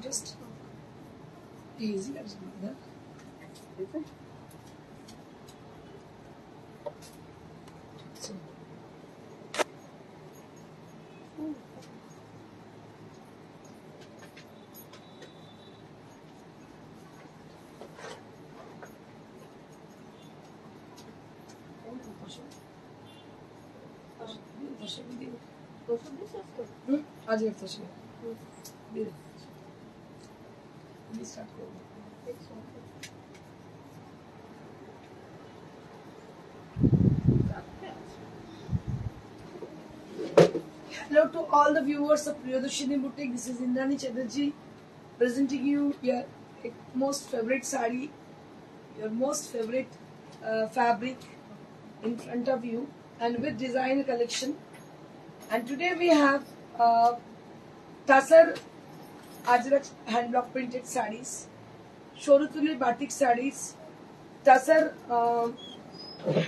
just easy as mother. So, आज एक तो स्टार्ट करो. Hello to all the viewers of Priyadarshini Boutique. This is Indrani Chatterjee presenting you your most favorite sari, your most favorite fabric in front of you, and with designer collection. And today we have Tasar Ajrak hand block printed sarees, Shorutuli batik sarees, Tasar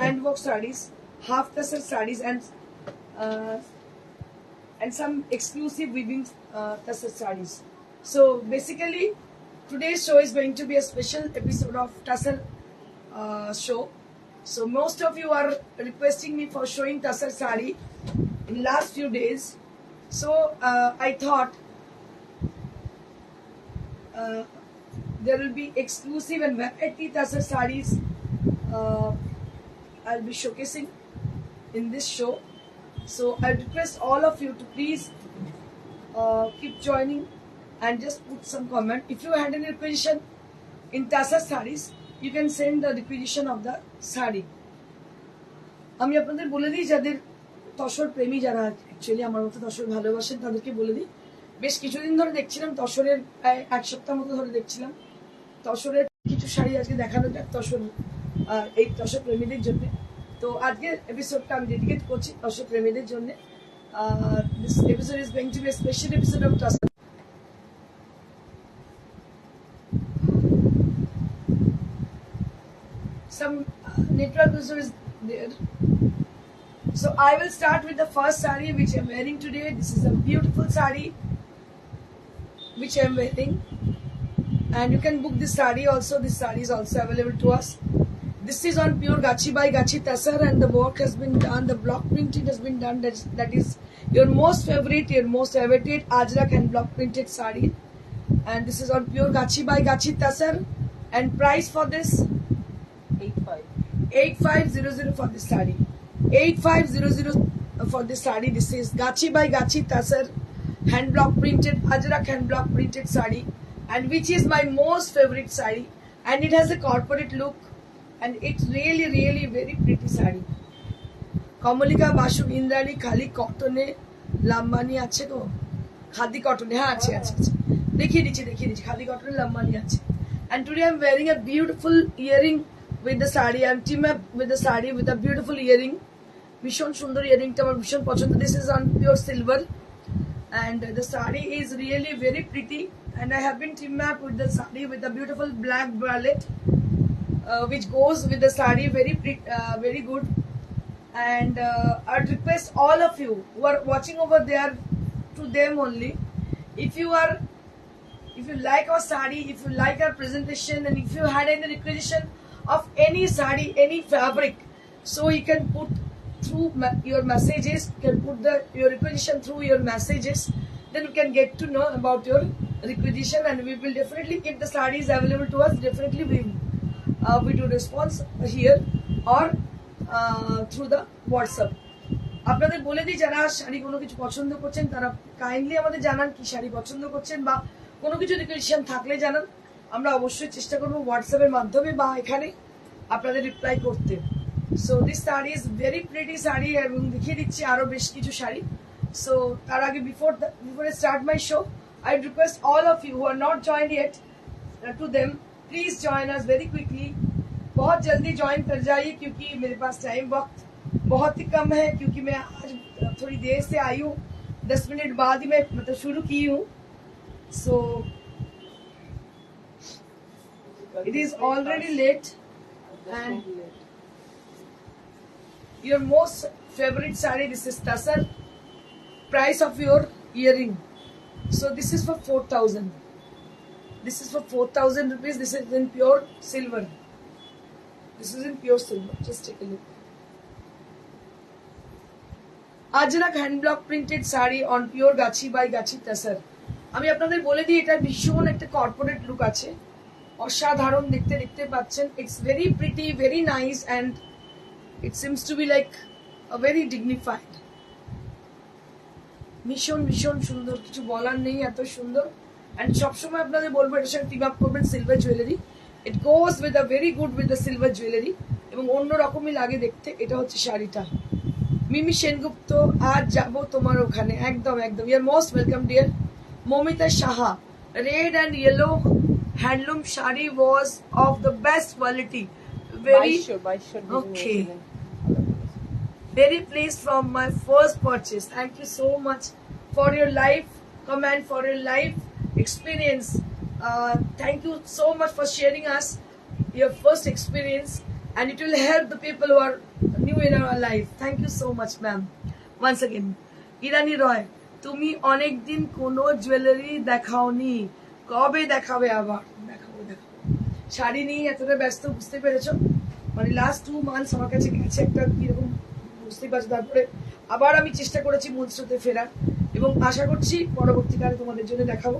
handwork sarees, half Tasar sarees, and some exclusive weaving Tasar sarees. So basically, today's show is going to be a special episode of Tasar show. So most of you are requesting me for showing Tasar sari in last few days. So I thought there will be exclusive and variety Tasar sarees I'll be showcasing in this show. So I request all of you to please keep joining and just put some comment. If you had any requisition in Tasar sarees, you can send the requisition of the sari. আমি আপনাদের বলে দিই যাদের তসর প্রেমী যারা actually আমার মতো তসর ভালোবাসেন তাদেরকে বলে দিই বেশ কিছুদিন ধরে দেখছিলাম তসরের প্রায় এক সপ্তাহ মতো ধরে দেখছিলাম তসরের কিছু শাড়ি আজকে দেখানো যাক তসর এই তসর প্রেমীদের জন্য তো আজকের এপিসোডটা আমি ডেডিকেট করছি তসর প্রেমীদের জন্য this episode is going to be a special episode of tussar some network issue is there. So I will start with the first sari which I am wearing today. This is a beautiful sari which I am wearing, and you can book this sari also. This sari is also available to us. This is on pure Gachi by Gachi Tasar, and the work has been done. The block printing has been done. That is your most favorite, your most awaited Ajrak and block printed sari. And this is on pure Gachi by Gachi Tasar. And price for this 8500 for this sari. 8500 for this sari. This is Gachi by Gachi Tasar hand block printed Ajrak hand block printed sari, and which is my most favorite sari, and it has a corporate look, and it's really very pretty sari. Kamalika Bashu Indrani Khali cotton e lambani ache to khadi cotton ha ache dekhiye dichi khadi cotton lambani ache. And today I'm wearing a beautiful earring with the sari. I'm team up with the sari with a beautiful earring. Vishon Sundar earring ta amar bishon pochond. This is on pure silver, and the sari is really very pretty. And I have been team up with the sari with a beautiful black bralette, which goes with the sari very good. And I'd request all of you who are watching over there, to them only, if you like our sari, if you like our presentation, and if you had any requisition of any sari, any fabric, so you can put through your messages, you can put your requisition through your messages, then we can get to know about your requisition, and we will definitely, if the sari is available to us, definitely we do response here or through the WhatsApp. আপনাদের বলে দিই যারা শাড়ি কোনো কিছু পছন্দ করছেন তারা kindly আমাদের জানান কি শাড়ি পছন্দ করছেন, বা কোনো কিছু রিকোয়েশন থাকলে জানান, আমরা অবশ্যই চেষ্টা করব হোয়াটসঅ্যাপের মাধ্যমে বা এখানে আপনাদের রিপ্লাই করতে। So this sari is very pretty sari, এবং দেখিয়ে দিচ্ছি আরো বেশ কিছু শাড়ি। সো তার আগে before I start my show, I request all of you who are not joined yet to them, please join us very quickly. बहुत जल्दी ज्वाइन कर जाइए क्योंकि मेरे पास टाइम वक्त बहुत ही कम है, क्योंकि मैं आज थोड़ी देर से आई हूँ, 10 मिनट बाद ही मैं मतलब शुरू की हूँ. So it is already late, and your most favorite saree, this is Tasar. Price of your earring, so this is for 4,000. This is for 4,000 rupees. This is in pure silver. This is in pure silver. Just take a look. Ajrak hand block printed sari on pure Gachi by Gachi Tasar. আমি আপনাদের বলে দিই এটা ভীষণ একটা corporate look আছে, অসাধারণ দেখতে পাচ্ছেন। It's very pretty, very nice and it seems to be like a very dignified. ভীষণ সুন্দর, কিছু বলার নেই, এত সুন্দর। অ্যান্ড সবসময় আপনাদের বলবো এটার সঙ্গে টিম আপ করবেন silver jewellery. It goes with a very good with the silver jewellery এবং অন্য রকমই লাগে দেখতে। এটা হচ্ছে শাড়িটা। মিমি সেনগুপ্ত, আজ যাবো তোমার ওখানে। একদম you are most welcome dear. Momita Shaha, red and yellow handloom shari was of the best quality. Very okay. Very pleased from my first purchase. Thank you so much for your life comment, for your life experience. Thank you so much for sharing us your first experience, and it will help the people who are new in our life. Thank you so much, ma'am. Once again, Irani Roy. তুমি অনেকদিন কোনো jewellery দেখাওনি, কবে দেখাবে? আবার দেখাবো। শাড়ি নিয়ে এতটা ব্যস্ত, বুঝতে পেরেছো? মানে লাস্ট 2 মান্থস আমার কাছে গেছে একটা কিরকম, বুঝতেই পারছো। তারপরে আবার আমি চেষ্টা করেছি মূল স্রোতে ফেরার এবং আশা করছি পরবর্তীকালে তোমাদের জন্য দেখাবো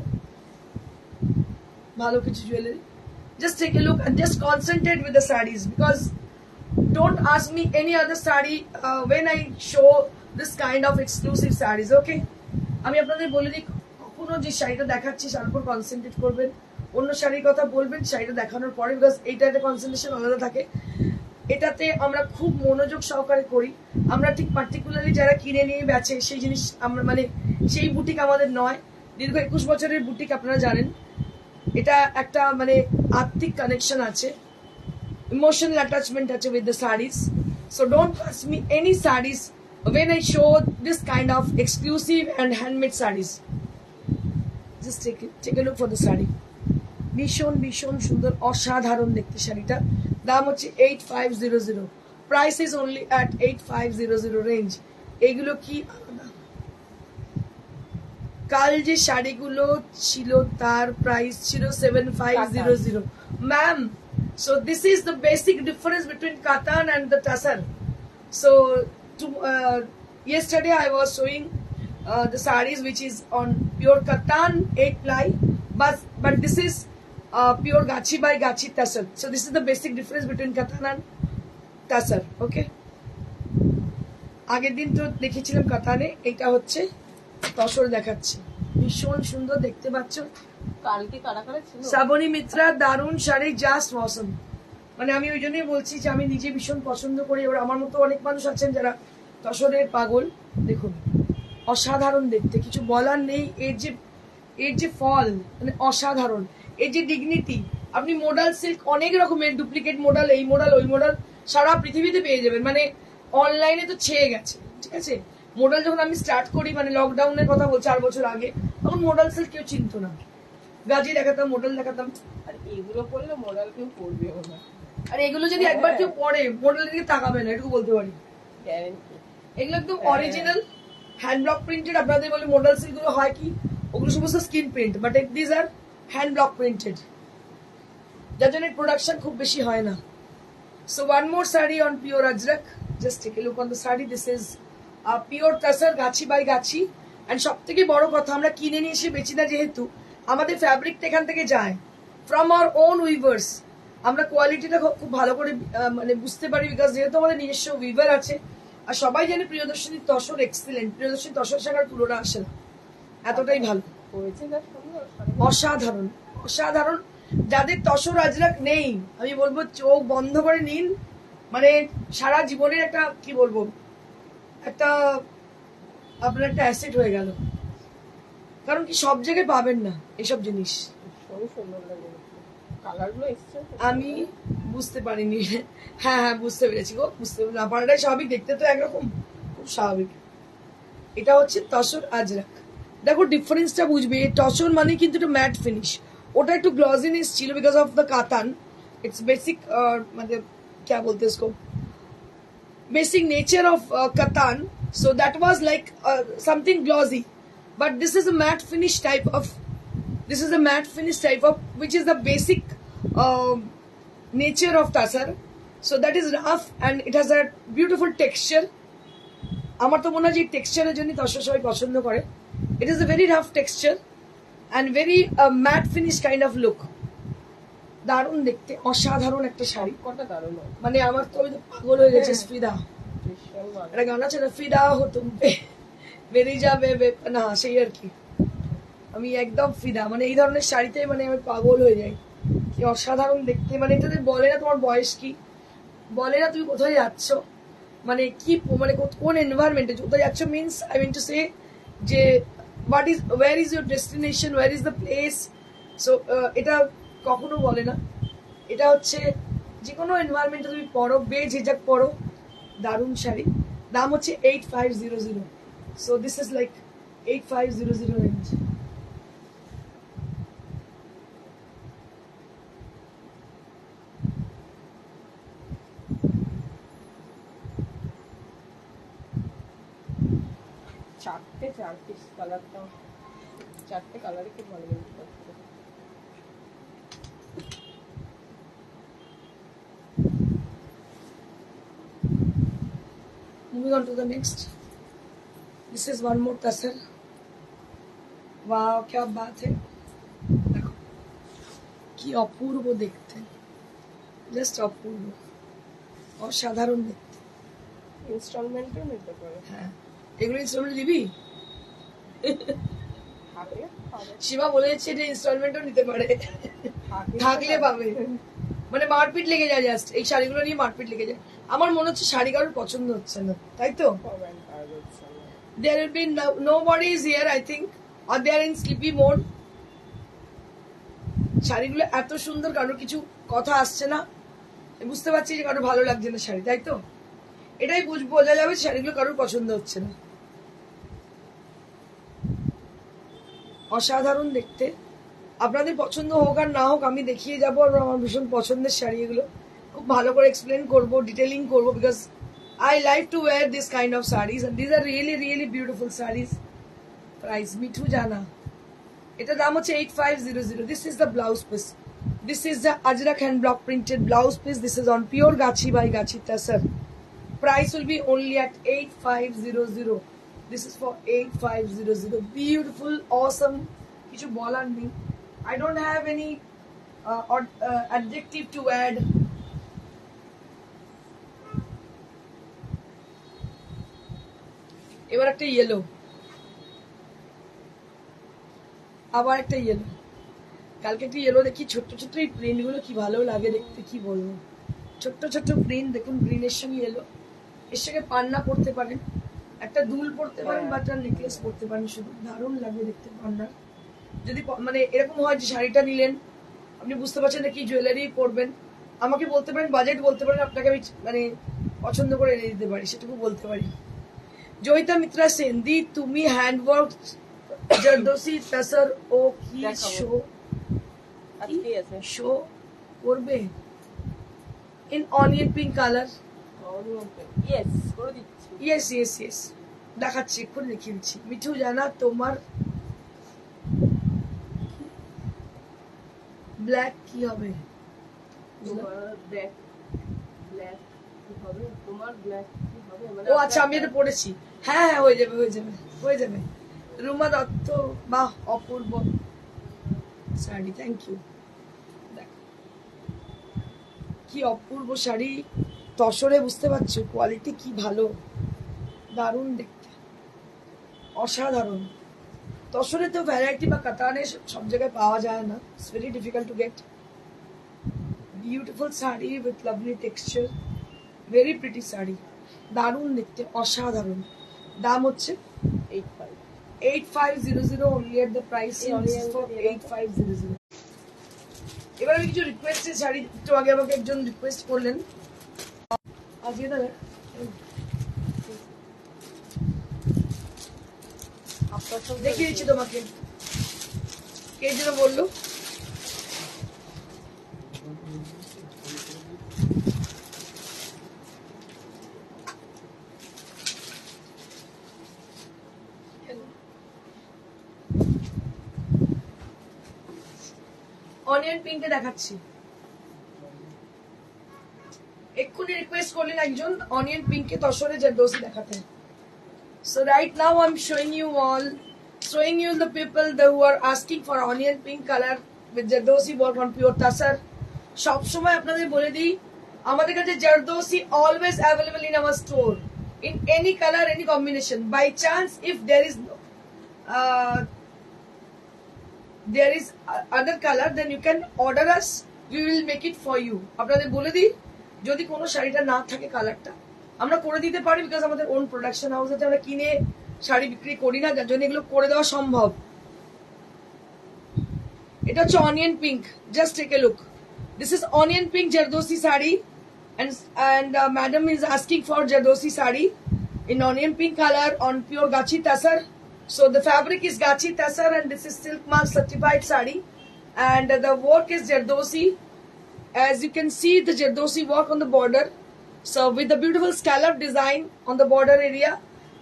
ভালো কিছু jewellery. Just take a look and just concentrate with the sarees because don't ask me any other saree when I show this kind of exclusive sarees, okay? আমি আপনাদের বলে দিই, কখনো যে শাড়িটা দেখাচ্ছি তার উপর কনসেন্ট্রেট করবেন, অন্য শাড়ির কথা বলবেন শাড়িটা দেখানোর পরে, বিকজ এইটা একটা কনসেন্ট্রেশন আলাদা থাকে। এটাতে আমরা খুব মনোযোগ সহকারে করি। আমরা ঠিক পার্টিকুলারলি যারা কিনে নিয়ে বেচে সেই জিনিস আমরা মানে সেই বুটিক আমাদের নয়। দীর্ঘ 21 বছরের বুটিক, আপনারা জানেন। এটা একটা মানে আত্মিক কানেকশন আছে, ইমোশনাল অ্যাটাচমেন্ট আছে with the saris. So don't ask me any saris when I show this kind of exclusive and handmade sarees. Just take a look for the saree. ভীষণ সুন্দর, অসাধারণ দেখতে শাড়িটা। দাম হচ্ছে 8500, price is only at 8500 range. এইগুলো কি আলাদা, কাল যে শাড়িগুলো ছিল তার প্রাইস ছিল 7500 ma'am. So this is the basic difference between Katan and the Tasar. So yesterday I was showing the sarees which is on pure Katan 8 ply, but this is pure Gachi by Gachi Tasar. So this is the basic difference between Katan and Tasar, okay? আগের দিন তো দেখেছিলাম কাতানে, এটা হচ্ছে তসর দেখাচ্ছি। ভীষণ সুন্দর দেখতে পাচ্ছ। কালকে কারা কারা ছিল? শ্রাবণী মিত্রা, দারুণ শাড়ি, জাস্ট অসম। মানে আমি ওই জন্যই বলছি যে আমি নিজে ভীষণ পছন্দ করি। এবার আমার মতো অনেক মানুষ আছেন যারা তসরের পাগল। দেখুন অসাধারণ দেখতে, কিছু বলার নেই। এর যে ফল মানে অসাধারণ, এর যে ডিগনিটি। আপনি মোডাল সিল্ক অনেক রকমের ডুপ্লিকেট মোডাল, এই মোডাল ওই মোডাল সারা পৃথিবীতে পেয়ে যাবেন। মানে অনলাইনে তো ছেয়ে গেছে, ঠিক আছে? মোডাল যখন আমি স্টার্ট করি, মানে লকডাউনের কথা বলছি 4 বছর আগে, তখন মোডাল সিল্ক কেউ চিনতো না। গাজি দেখাতাম, মোডাল দেখাতাম। আর এগুলো পড়লে মোডাল কেউ পড়বেও না। আর এগুলো যদি একবার কেউ পড়ে, মোডালের দিকে তাকাবে না, এটুকু বলতে পারি। গ্যারান্টি। এগুলো একদম অরিজিনাল হ্যান্ড ব্লক প্রিন্টেড। আপনাদের বলে মোডাল সিল্ক গুলো হয় কি, ওগুলো সমস্ত screen print, but this are hand block printed, যার জন্য প্রোডাকশন খুব বেশি হয় না। So one more sari on pure Ajrak. Just take a look on the sari. This is pure tussar gachhi by Gachhi. And সব থেকে বড় কথা, আমরা কিনে নিয়ে এসে বেচি না, যেহেতু আমাদের ফ্যাব্রিকটা এখান থেকে যায় ফ্রম আওয়ার ওন উইভার্স। আমরা কোয়ালিটিটা খুব ভালো করে মানে বুঝতে পারি, বিকজ যেহেতু আমাদের নিজস্ব উইভার আছে। আর সবাই জানে প্রিয়দর্শিনী তসর এক্সিলেন্ট, প্রিয়দর্শিনী তসর শাখার তুলনা আসে না, এতটাই ভালো। অসাধারণ অসাধারণ। যাদের তসর আজরাক নেই, আমি বলবো চোখ বন্ধ করে নিন। মানে সারা জীবনের একটা কি বলবো, একটা আপনার একটা অ্যাসেট হয়ে গেল। কারণ কি সব জায়গায় পাবেন না এসব জিনিস। আমি বুঝতে পারিনি। হ্যাঁ বুঝতে পেরেছি গো, বুঝতে না পারাটাই স্বাভাবিক। দেখতে তো একরকম, খুব স্বাভাবিক। এটা হচ্ছে তসর আজরাক। দেখো ডিফারেন্সটা বুঝবে। তসর মানে কিন্তু একটা ম্যাট ফিনিশ, ওটা একটু গ্লজিনেস ছিল বিকজ অফ দ্য কাতান। ইটস বেসিক মানে क्या बोलते हैं इसको, basic nature of katan, so that was like something glossy, but this is a matte finish type of This is the matte finish type of, which is the basic nature of tassar. So that is rough and it has a beautiful texture. আমার তো মনে হয় যে টেক্সচারের জন্য তসর সবাই পছন্দ করে। It is a very rough texture and very matte finish kind of look. দারুণ দেখতে, অসাধারণ একটা শাড়ি। কটা দারুণ, মানে আমার তো আমি তো পাগল হয়ে গেছে। ফিদা, একটা গান আছে না, ফিদা হো তুম পে বেরিয়ে যাবে না, সেই আর কি। আমি একদম ফিদা, মানে এই ধরনের শাড়িতে মানে আমি পাগল হয়ে যাই। কি অসাধারণ দেখতে, মানে এটাতে বলে না তোমার বয়স কি, বলে না তুমি কোথায় যাচ্ছ, মানে কি, মানে কোন এনভায়রনমেন্টে কোথায় যাচ্ছ, means I mean to say যে where is your destination, where is the place. So এটা কখনো বলে না, এটা হচ্ছে যে কোনো এনভায়রনমেন্টে তুমি পরো, বেঝিঝক পরো। দারুণ শাড়ি, দাম হচ্ছে 8500। So this is like 8500 range. চার পিস কালারটা, চারটে কালারই খুব ভালো লাগছে। Moving on to the next. This is one more tassar. Wow, क्या बात है, देखो কি অপূর্ব দেখতে, জাস্ট অপূর্ব, অসাধারণ দেখতে। ইনস্টলমেন্টও নিতে পারে। হ্যাঁ, এগুলো ইনস্টলমেন্ট দিবি? থাকে শিবা বলেছে যে ইনস্টলমেন্টও নিতে পারে, থাকলে পাবে। মানে মারপিট লেগে যায়, জাস্ট এই শাড়িগুলো নিয়ে মারপিট লেগে যায়। আমার মনে হচ্ছে শাড়ি কারোর পছন্দ হচ্ছে না, তাই তো? There will be nobody is here, I think, or they are in sleepy mode. শাড়িগুলো এত সুন্দর, কারোর কিছু কথা আসছে না, বুঝতে পারছি যে কারোর ভালো লাগছে না শাড়ি, তাই তো? এটাই বোঝা যাবে শাড়িগুলো কারোর পছন্দ হচ্ছে না। অসাধারণ দেখতে, আপনাদের পছন্দ হোক আর না হোক আমি দেখিয়ে যাবো। আর আমার ভীষণ পছন্দের শাড়ি, এগুলো খুব ভালো করে এক্সপ্লেন করবো, ডিটেলিং করবো, because I like to wear this kind of sarees and these are really really beautiful sarees. Price Mithu জানা, এটা দাম হচ্ছে 8500। This is the blouse piece. This is the Ajrak hand block printed blouse piece. This is on pure Gachi by Gachi tassar. Price will be only at 8500. This is for 8500. Beautiful, awesome. কিছু বলার নেই। I don't have any adjective to add. এবার একটা yellow, আবার একটা yellow. কালকে একটা yellow দেখি, ছোট্ট ছোট্ট এই প্রিন্ট গুলো কি ভালো লাগে দেখতে, কি বলবো। ছোট্ট ছোট্ট প্রিন্ট দেখুন, গ্রিনের সঙ্গে ইয়েলো, এর সঙ্গে পান্না পরতে পারেন, একটা দুল পরতে পারেন বা একটা নেকলেস পরতে পারেন, শুধু দারুণ লাগবে দেখতে পান্না। যদি মানে এরকম হয় যে শাড়িটা নিলেন, আপনি বুঝতে পারছেন না কি জুয়েলারি পরবেন, আমাকে বলতে পারেন, বাজেট বলতে পারেন, আপনাকে আমি মানে পছন্দ করে এনে দিতে পারি, সেটুকু বলতে পারি। জয়িতা মিত্রা সেন, দি তুমি হ্যান্ডওয়ার্ক জারদোসি তাসার ও কি শো, আজকে আছে শো করবে in onion pink colour. Yes করে দিচ্ছি। ইয়েস ইয়েস ইয়েস, দেখাচ্ছি, এক্ষুনি দেখিয়ে দিচ্ছি। মিঠু জানা, তোমার ব্ল্যাক কি হবে? তোমার ব্ল্যাক ব্ল্যাক কি হবে? তোমার ব্ল্যাক কি হবে? ও আচ্ছা, আমি এটা পড়েছি। হ্যাঁ হ্যাঁ, হয়ে যাবে হয়ে যাবে হয়ে যাবে। রুমা দত্ত, বাহ, অপূর্ব শাড়ি, থ্যাংক ইউ। কি অপূর্ব শাড়ি, তসরে, বুঝতে পারছো কোয়ালিটি কি ভালো, দারুণ দেখতে, অসাধারণ। তসরে তো ভ্যারাইটি বা কাতানে সব জায়গায় পাওয়া যায় না, it's very difficult to get. Beautiful sari with lovely texture, very pretty sari, দারুণ দেখতে, অসাধারণ। দাম হচ্ছে 8500 only at the price for 8500। এবার আমি কিছু রিকোয়েস্টের শাড়ি, একটু আগে আমাকে একজন রিকোয়েস্ট করলেন, আজকে দাদা দেখিয়ে দিচ্ছি তোমাকে, কে যেন বললো, অনিয়ন পিঙ্কে দেখাচ্ছি। এক্ষুনি রিকোয়েস্ট করলেন একজন অনিয়ন পিঙ্কে তসরে জারদোসি দেখাতে। So right now I'm showing you the people who are asking for onion pink color with zardozi work on pure tasar. সব সময় আপনাদের বলে দিই আমাদের কাছে zardozi always available in our store in any color, any combination. By chance if there is other color, then you can order us, we will make it for you. আপনাদের বলে দিই যদি কোনো শাড়িটা না থাকে কালারটা আমরা করে দিতে পারি, বিকজ আমাদের ওন প্রোডাকশন হাউস আছে, আমরা কিনে শাড়ি বিক্রি করি না, যার জন্য এগুলো করে দেওয়া সম্ভব। এটা হচ্ছে onion pink, just take a look. This is onion pink zardozi sari and madam is asking for zardozi sari in onion pink color on pure gachi tasar. So the fabric is gachi tasar and this is silk mark certified sari, and the work is jardosi. As you can see the jardosi work on the border, so with the beautiful scallop design on the border area,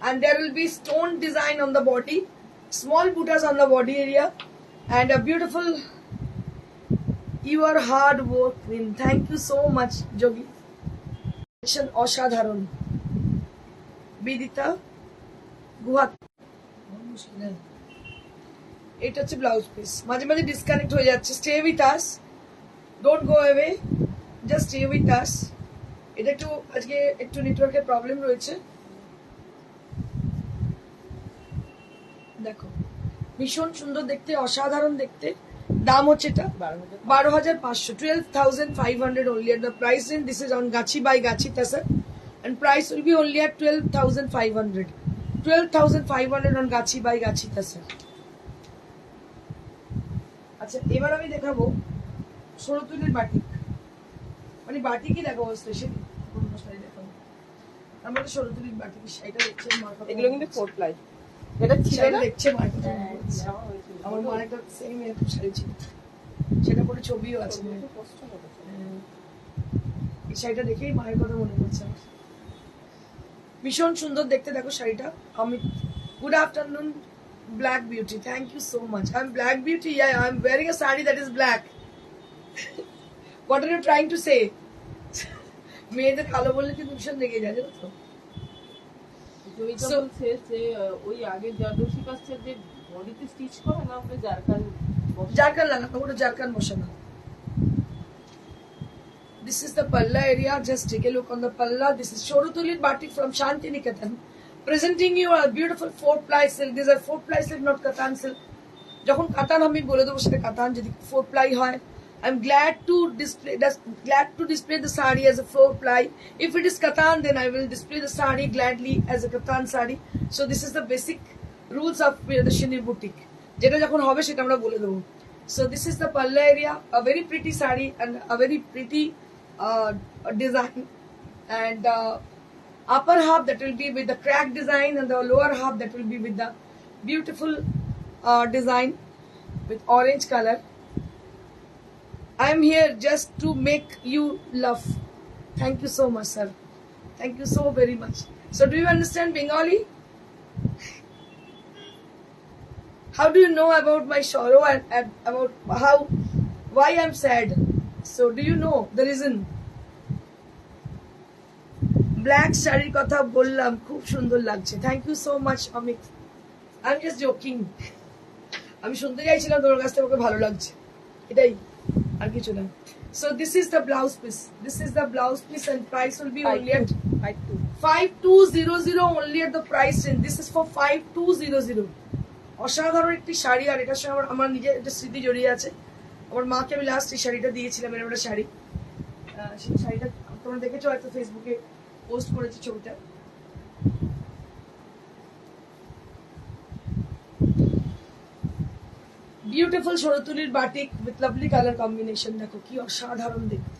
and there will be stone design on the body, small buttas on the body area, and a beautiful, you are hard work queen. Thank you so much Jogi. অসাধারণ বিদিতা গুহা। এটা হচ্ছে blouse piece. মাঝে মাঝে disconnect হয়ে যাচ্ছে, stay with us, don't go away, just stay with us. এটা একটু আজকে একটু নেটওয়ার্কের প্রবলেম রয়েছে। দেখো ভীষণ সুন্দর দেখতে, অসাধারণ দেখতে। দাম হচ্ছে এটা 12,500, 12,500 only at the price range. This is on Gachi by Gachi Tasar, and price will be only at 12,500. 12,500 on Gachi by Gachi Tasar. আচ্ছা এবার আমি দেখাবো সরতুলির বাটিক, মানে বাটিকই দেখাবো স্পেশালি, কোনো শাড়ি দেখাবো। আমাদের সরতুলির বাটিক শাড়িটা দেখছেন মার্কেট, এগুলো কিন্তু 4 প্লাই। এটা ছিল না দেখছে মার্কেট। আমার মা একটা সেম এরকম শাড়ি ছিল, সেটা পরে ছবিও আছে। এই শাড়িটা দেখেই মায়ের কথা মনে পড়ছে আমার। ভীষণ সুন্দর দেখতে, দেখো শাড়িটা। Amit, good afternoon black beauty, thank you so much. I am black beauty, I am wearing a sari that is black. What are you trying to say? মেয়েদের কালো বললে কিন্তু ভীষণ রেগে যায়, জানো তো। ওই আগের জারদোসি কাছে যে বডিতে স্টিচ করে না, ওটা জারকান লাগানো, ওটা জারকান বসানো। This is the palla area. Just take a look on the palla. This is Shorutulir batik from Shantiniketan, presenting you a beautiful 4-ply silk. These are 4-ply silk, not katan silk. যখন কাতান আমি বলে দেবো সেটা কাতান, যদি 4-ply হয় I'm glad to display the sari as a 4-ply. If it is katan, then I will display the sari gladly as a katan sari. So this is the basic rules of the Shini boutique. যেটা যখন হবে সেটা আমরা বলে দেবো। So this is the palla area, a very pretty sari and a very pretty design, and upper half that will be with the crack design, and the lower half that will be with the beautiful design with orange color. I am here just to make you laugh. Thank you so much, sir. Thank you so very much. So do you understand Bengali? How do you know about my sorrow and about why I'm sad? So do you know the reason? Black শাড়ির কথা বললাম, খুব সুন্দর লাগছে। Thank you so much Amit. I'm just joking. আমি শুনতে চাইছিলাম তোমার কাছ থেকে ওকে ভালো লাগছে, এটাই, আর কিছু না। So this is the blouse piece. This is the blouse piece and price will be only at 5200 only at the price range. This is for 5200. অসাধারণ একটি শাড়ি, আর এটার সঙ্গে আমার নিজের একটা স্মৃতি জড়িয়ে আছে। আমার মাকে আমি লাস্ট এই শাড়িটা দিয়েছিলাম, এরকম একটা শাড়ি। সেই শাড়িটা তোমরা দেখেছো হয়তো, ফেসবুকে পোস্ট করেছি ছবিটা। বিউটিফুল শরতুলির batik with lovely colour combination. দেখো কি অসাধারণ দেখতে।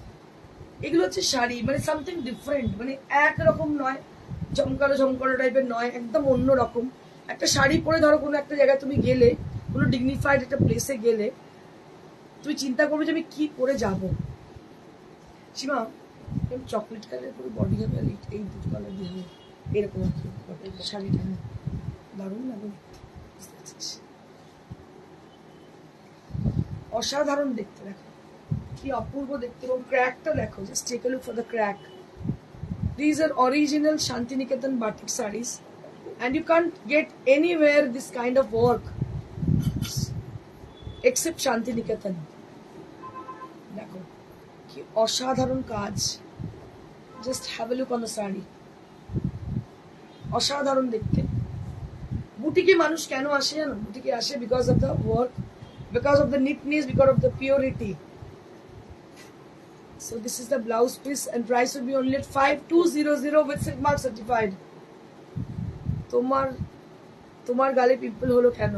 এগুলো হচ্ছে শাড়ি, মানে সামথিং ডিফারেন্ট, মানে একরকম নয়, ঝমকালো ঝমকালো টাইপের নয়, একদম অন্য রকম একটা শাড়ি পরে। ধরো কোনো একটা জায়গায় তুমি গেলে, কোনো ডিগনিফাইড একটা প্লেসে গেলে, তুমি চিন্তা করবে যে আমি কি পরে যাব। সীমা চকলেট কালার পুরো বডি হবে, এই দুটো কালার দিয়ে হবে, এরকম শাড়িটা দারুণ লাগে। অসাধারণ দেখতে, দেখো কি অপূর্ব দেখতে, এবং ক্র্যাকটা দেখো, just take a look for the crack. These are original Shantiniketan batik sarees, and you can't get anywhere this kind of work except Shantiniketan. দেখো কি অসাধারণ কাজ, just have a look on the sari, অসাধারণ দেখতে। বুটিকে মানুষ কেন আসে জানো? বুটিকে আসে because of the work, because of the neatness, because of the purity. So this is the blouse piece, and price will be only at 5200 with silk mark certified. তোমার গালে পিম্পল হলো কেন?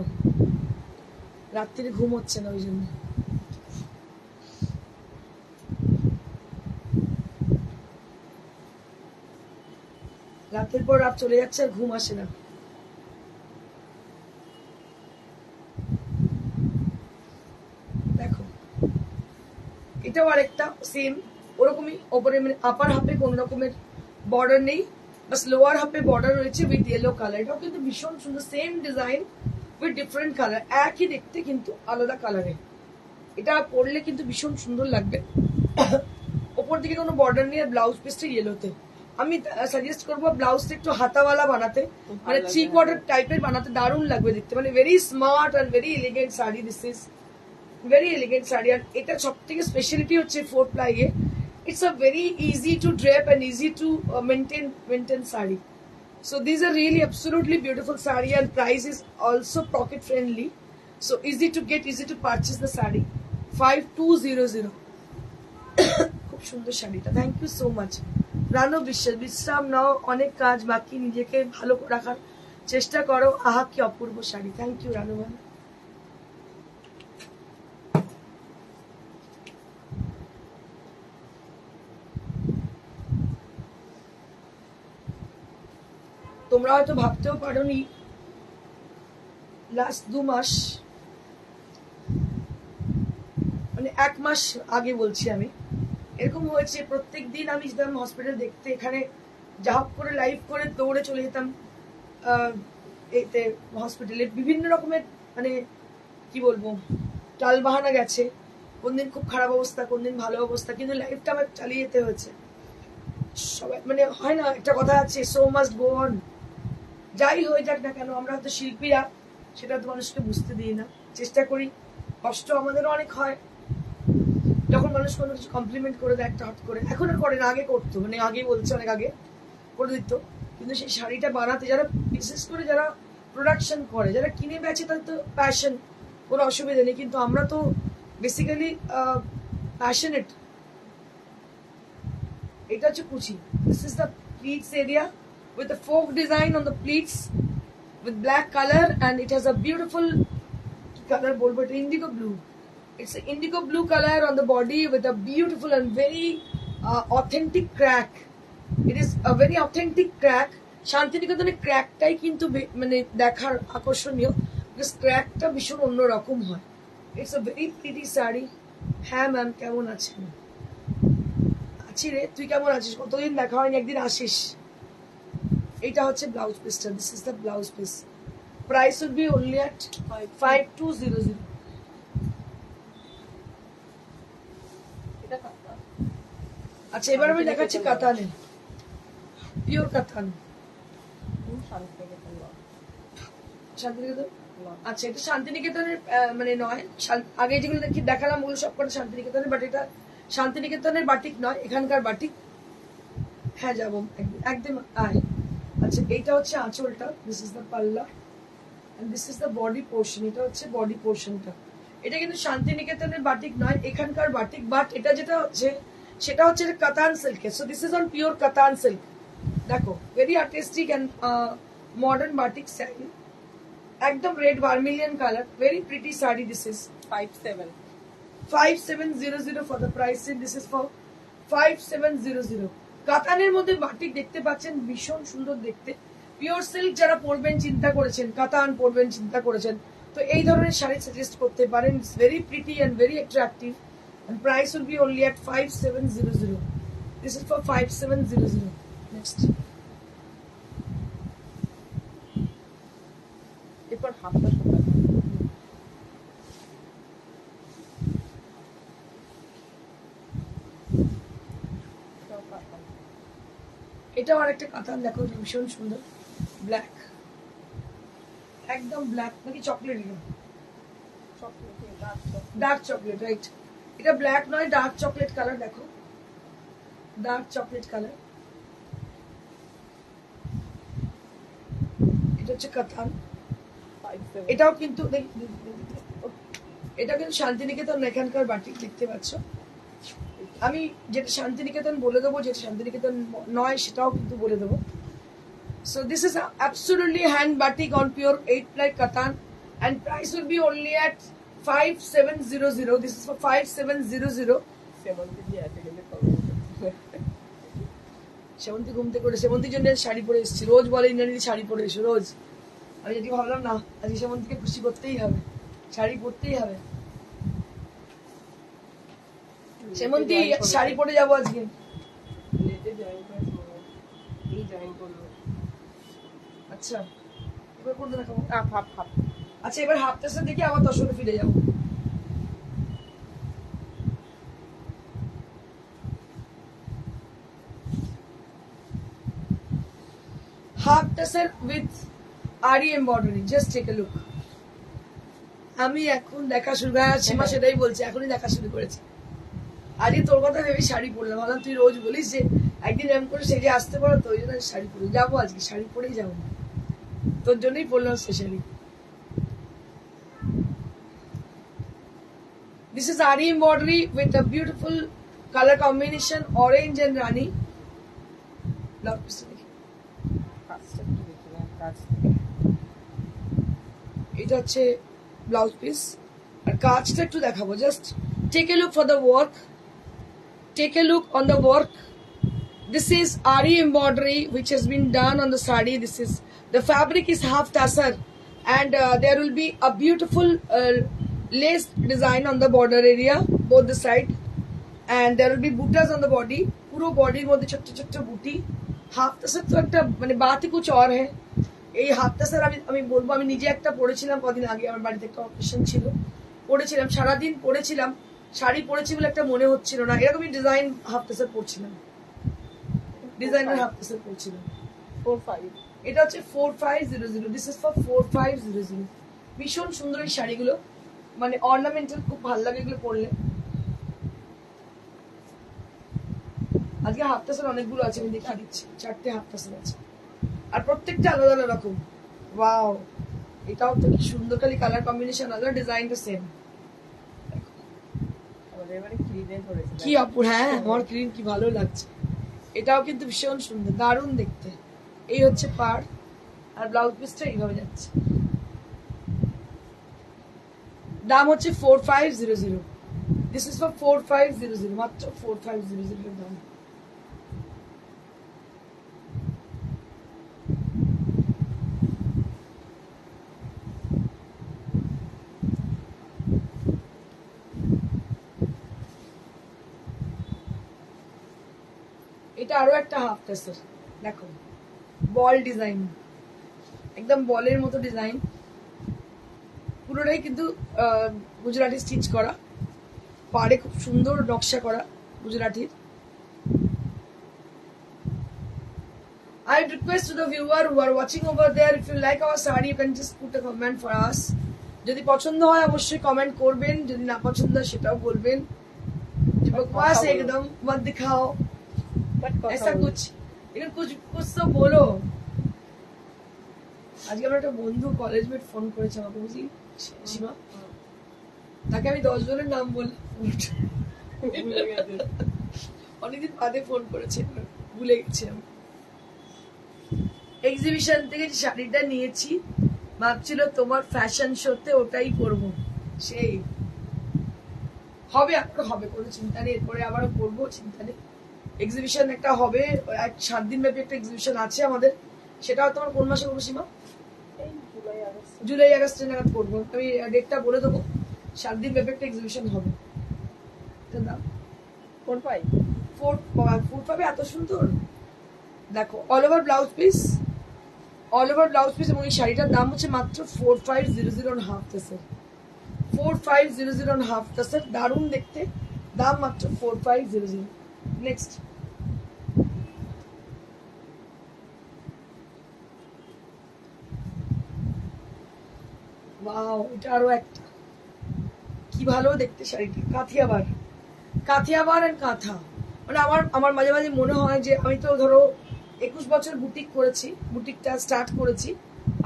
রাত্রিরে ঘুম হচ্ছে না ওই জন্য। রাতের পর রাত চলে যাচ্ছে আর ঘুম আসে না। দেখো এটাও আরেকটা সেম ওরকমই, ওপরে মানে আপার হাফে কোন রকমের বর্ডার নেই, বাস লোয়ার হাফে বর্ডার রয়েছে উইথ ইয়েলো কালার। এটাও কিন্তু ভীষণ সুন্দর, same design with different colour, একই দেখতে কিন্তু আলাদা কালারে। এটা পরলে কিন্তু ভীষণ সুন্দর লাগবে। ওপর দিকে কোনো বর্ডার নেই, আর ব্লাউজ পিসটা ইয়েলোতে। আমি সাজেস্ট করবো ব্লাউজটা একটু হাতাওয়ালা বানাতে, মানে 3/4 টাইপের বানাতে, দারুণ লাগবে দেখতে, মানে very smart and very elegant sari. This is very elegant sari. আর এটা সব থেকে স্পেশালিটি হচ্ছে 4 ply A, it's a very easy to drape and easy to maintain sari. So these are really absolutely beautiful sari, and price is also pocket friendly, so easy to get, easy to purchase the sari. 5200 খুব সুন্দর শাড়িটা। Thank you so much Ranu Biswas. বিশ্রাম নাও, অনেক কাজ বাকি, নিজেকে ভালো রাখার চেষ্টা করো। আহা কি অপূর্ব শাড়ি। Thank you Ranu ma'am. তোমরা হয়তো ভাবতেও পারোনি লাস্ট 2 মাস, মানে 1 মাস আগে বলছি আমি, এরকম হয়েছে প্রত্যেক দিন আমি যেতাম হসপিটাল দেখতে, এখানে জাহাপ করে লাইভ করে দৌড়ে চলে যেতাম এতে হসপিটালে। বিভিন্ন রকমের মানে কি বলবো টাল বাহানা গেছে, কোন দিন খুব খারাপ অবস্থা, কোন দিন ভালো অবস্থা, কিন্তু লাইফটা আমার চালিয়ে যেতে হয়েছে। সবাই মানে হয় না, একটা কথা আছে, সো মাস্ট গো অন। যাই হয়ে যাক না কেন, আমরা হয়তো শিল্পীরা সেটা তো মানুষকে বুঝতে দিই না, চেষ্টা করি। কষ্ট আমাদেরও অনেক হয় যখন মানুষ কোনো কিছু কমপ্লিমেন্ট করে দেয় একটা হট করে। এখন আর করে না, আগে করতো, মানে আগে বলছে অনেক আগে করে দিত, কিন্তু সেই শাড়িটা বানাতে যারা বিশেষ করে যারা প্রোডাকশন করে, যারা কিনে বেচে, তাদের তো প্যাশন, কোনো অসুবিধা নেই, কিন্তু আমরা তো বেসিক্যালি প্যাশনেট। এটা হচ্ছে কুচি। This is the pleats area with a folk design on the pleats with black color, and it has a beautiful color bolbo, indigo blue. It's an indigo blue color on the body with a beautiful and very authentic crack. It is a very authentic crack. শান্তিনিকেতনের ক্র্যাকটাই কিন্তু মানে দেখার আকর্ষণীয়, because ক্র্যাকটা ভীষণ অন্যরকম হয়। It's a very pretty sari. হ্যাঁ ma'am, কেমন আছেন? আছি রে, তুই কেমন আছিস? কতদিন দেখা হয়নি, একদিন আসিস। এটা হচ্ছে ব্লাউজ পিসটা। This is the blouse piece. Price will be only at 5200। আচ্ছা, এবার আমি দেখাচ্ছি কাতানে, পিওর কাতান। শান্তিনিকেতন, আচ্ছা এটা শান্তিনিকেতনের মানে নয়, আগে যেগুলো দেখালাম ওগুলো সব করে শান্তিনিকেতনের, বাট এটা শান্তিনিকেতনের বাটিক নয়, এখানকার বাটিক। হ্যাঁ যাবো একদম, আয়। আচ্ছা, এইটা হচ্ছে আঁচলটা, this is the palla, and this is the body portion. এটা হচ্ছে বডি পোর্শনটা। এটা কিন্তু শান্তিনিকেতনের বাটিক নয়, এখানকার বাটিক, বাট এটা যেটা হচ্ছে সেটা হচ্ছে কাতান সিল্কের। So this is on pure katan silk. দেখো, very artistic and modern batik sari, একদম red vermilion colour, very pretty sari. This is 5700 for the pricing. This is for 5700। কাতানের মধ্যে বাটিক দেখতে পাচ্ছেন, ভীষণ সুন্দর দেখতে। পিওর সিল্ক যারা পরবেন চিন্তা করেছেন, কাতান পরবেন চিন্তা করেছেন, তো এই ধরনের শাড়ি সাজেস্ট করতে পারেন। It's very pretty and very attractive, and price will be only at 5700. This is for 5700. Next. এরপর হাফটা এটাও আরেকটা কাতান, দেখো ভীষণ সুন্দর, ব্ল্যাক, একদম ব্ল্যাক নাকি চকলেট, ডার্ক চকলেট, রাইট। এটা ব্ল্যাক নয়, ডার্ক চকলেট কালার, দেখো ডার্ক চকলেট কালার। এটা হচ্ছে কাতান। এটাও কিন্তু এটা কিন্তু শান্তিনিকেতন এখানকার বাটিক, দেখতে পাচ্ছ। আমি যেটা শান্তিনিকেতন বলে দেবো, যেটা শান্তিনিকেতন নয় সেটাও কিন্তু বলে দেবো। So this is absolutely hand batik on pure 8-ply katan, and price will be only at 5700. This is for 5700. সেমন্তি ঘুম থেকে উঠে সেমন্তির জন্য শাড়ি পরে এসেছি, রোজ বলে ইন্দ্রাণী শাড়ি পরে এসো রোজ। আমি যেটি ভাবলাম না, আজকে সেমন্তিকে খুশি করতেই হবে, শাড়ি পরতেই হবে। সেমন্তি শাড়ি পরে যাবো আজকে। আচ্ছা এবার কোনটা দেখাবো? আচ্ছা এবার হাফ টাসের দেখে আবার দর্শনে ফিরে যাবো। Half tussar with aari embroidery, just take a look. আমি এখন দেখা শুরু করেছি, সীমা সেটাই বলছে, এখনই দেখা শুরু করেছি। আজকে তোর কথা ভেবে শাড়ি পরলাম, ভাবলাম তুই রোজ বলিস যে একদিন এমন করে সেজে আসতে পারো, তো ওই জন্য শাড়ি পরে যাবো, আজকে শাড়ি পরেই যাবো, তোর জন্যই পরলাম specially. This is Ari embroidery with a beautiful color combination, orange and rani. Love to see. এটা হচ্ছে ব্লাউজ পিস, আর কাজটা একটু দেখাবো। Just take a look for the work, take a look on the work. This is Ari embroidery which has been done on the sari. This is, the fabric is half tassar, and there will be a beautiful lace design on the border area, both the side, and there will be butas on the body. পুরো বডির মধ্যে ছোট্ট ছোট্ট বুটি। Half তাসার তো একটা মানে বাতি কুছ অর হ্যাঁ। এই হাফ তাসার আমি বলবো, আমি নিজে একটা পরেছিলাম কদিন আগে, আমার বাড়িতে একটা অকেশন ছিল, পরেছিলাম, সারাদিন পরেছিলাম, শাড়ি পরেছি বলে একটা মনে হচ্ছিল না, এরকমই ডিজাইন হাফ তাসার পরছিলাম, ডিজাইনার হাফ তাসার পরছিলাম। 45, এটা হচ্ছে 4500। This is for 4500। ভীষণ সুন্দর এই শাড়িগুলো, মানে অর্নামেন্টাল, খুব ভালো লাগে এগুলো পরলে। আজকে হাফ টাসের অনেকগুলো আছে, আমি দেখা দিচ্ছি, 4টে হাফ টাসের আছে, আর প্রত্যেকটা আলাদা আলাদা রকম। ওয়াও, এটাও তো কি সুন্দর, খালি কালার কম্বিনেশন আলাদা, ডিজাইনটা সেম। কি অপূর্ব, হ্যাঁ আমার ক্রিম কি ভালো লাগছে। এটাও কিন্তু ভীষণ সুন্দর, দারুণ দেখতে। এই হচ্ছে পাড়, আর ব্লাউজ পিসটা এইভাবে যাচ্ছে। দাম হচ্ছে 4500। দিস ইজ ফর 4500, মাত্র 4500 এর দাম। এটা আরো একটা হাফ টাসের, দেখো বল ডিজাইন, একদম বলের মতো ডিজাইন, পুরোটাই কিন্তু গুজরাটি স্টিচ করা, পাড়ে খুব সুন্দর নকশা করা গুজরাটির। I would request to the viewer who are watching over there, if you like our saree, you can just put a comment for us. যদি পছন্দ হয় অবশ্যই কমেন্ট করবেন, যদি না পছন্দ হয় সেটাও বলবেন। बकवास एकदम मत दिखाओ, ऐसा कुछ, लेकिन कुछ तो बोलो। আজকে আমার একটা বন্ধু কলেজ মেট ফোন করেছে আমাকে, বুঝলি সীমা, তাকে আমি 10 জনের নাম বললাম, অনেকদিন বাদে ফোন করেছে, ভুলে গেছি আমি। এক্সিবিশন থেকে যে শাড়িটা নিয়েছি, ভাবছিল তোমার ফ্যাশন শোতে ওটাই পরবো, সেই হবে, আপনার হবে, কোনো চিন্তা নেই, এরপরে আবারও করবো, চিন্তা নেই। এক্সিবিশন একটা হবে, 7 দিন ব্যাপী একটা এক্সিবিশন আছে আমাদের, সেটা হয়তো আমার কোন মাসে করবো সীমা? জুলাই আগস্টে নাগাদ করবো, আমি ডেটটা বলে দেবো। 7 দিন ব্যাপী একটা এক্সিবিশন হবে। দাম 4 এত সুন্দর, দেখো all over blouse piece, all over blouse piece, এবং এই শাড়িটার দাম হচ্ছে মাত্র 4500 অন হাফ টাসের, 4500 অন হাফ টাসের, দারুণ দেখতে, দাম মাত্র 4500। নেক্সট ওয়াও, এটা আরো একটা কি ভালো দেখতে শাড়িটা। কাথিয়াবার, কাথিয়াবার এন্ড কাঁথা। মানে আমার আমার মাঝে মাঝে মনে হয় যে আমি তো ধরো 21 বছর বুটিক করেছি, বুটিকটা স্টার্ট করেছি,